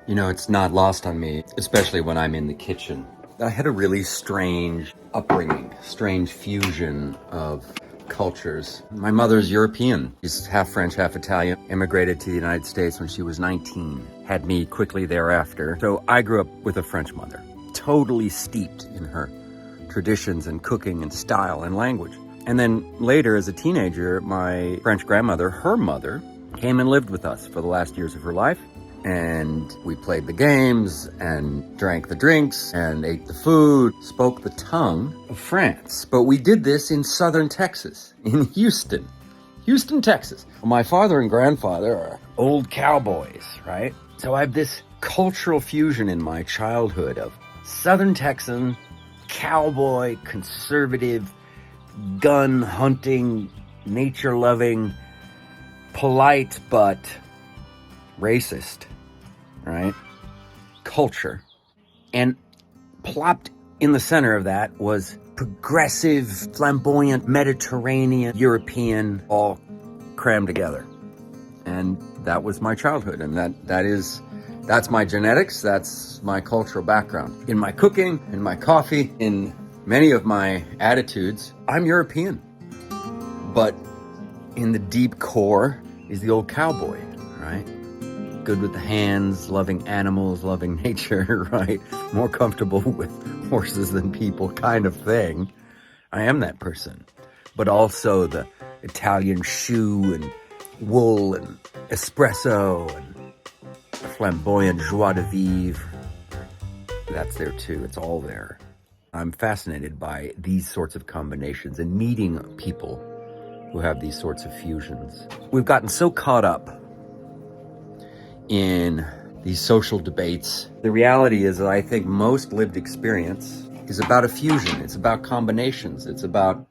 You know, it's not lost on me, especially when I'm in the kitchen. I had a really strange upbringing, strange fusion of cultures. My mother's European. She's half French, half Italian. Immigrated to the United States when she was 19. Had me quickly thereafter. So I grew up with a French mother, totally steeped in her traditions and cooking and style and language. And then later, as a teenager, my French grandmother, her mother, came and lived with us for the last years of her life. And we played the games and drank the drinks and ate the food, spoke the tongue of France. But we did this in southern Texas, in Houston, Texas. My father and grandfather are old cowboys, right? So I have this cultural fusion in my childhood of southern Texan, cowboy, conservative, gun hunting, nature loving, polite but racist, right? Culture. And plopped in the center of that was progressive, flamboyant, Mediterranean, European, all crammed together. And that was my childhood. And that's my genetics. That's my cultural background. In my cooking, in my coffee, in many of my attitudes, I'm European. But in the deep core is the old cowboy, right? Good with the hands, loving animals, loving nature, right? More comfortable with horses than people kind of thing. I am that person. But also the Italian shoe and wool and espresso and flamboyant joie de vivre. That's there too. It's all there. I'm fascinated by these sorts of combinations and meeting people who have these sorts of fusions. We've gotten so caught up in these social debates. The reality is that I think most lived experience is about a fusion. It's about combinations. It's about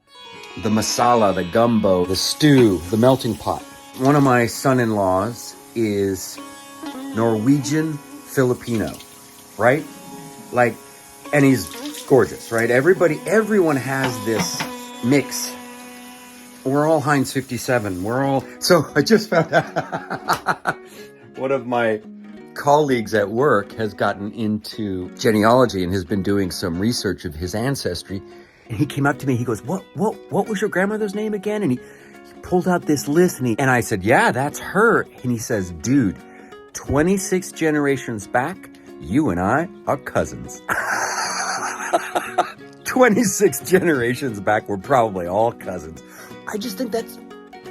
the masala, the gumbo, the stew, the melting pot. One of my son-in-laws is Norwegian Filipino, right? Like, and he's gorgeous, right? Everyone has this mix. We're all Heinz 57. So I just found out one of my colleagues at work has gotten into genealogy and has been doing some research of his ancestry. And he came up to me, he goes, what was your grandmother's name again? And he pulled out this list and I said, yeah, that's her. And he says, dude, 26 generations back, you and I are cousins. 26 generations back, we're probably all cousins. I just think that's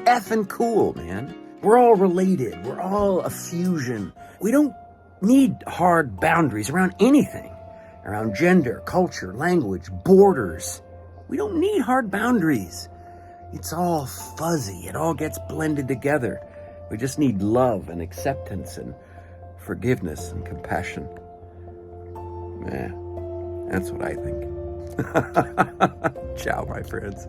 effing cool, man. We're all related. We're all a fusion. We don't need hard boundaries around anything, around gender, culture, language, borders. We don't need hard boundaries. It's all fuzzy. It all gets blended together. We just need love and acceptance and forgiveness and compassion. Yeah, that's what I think. Ciao, my friends.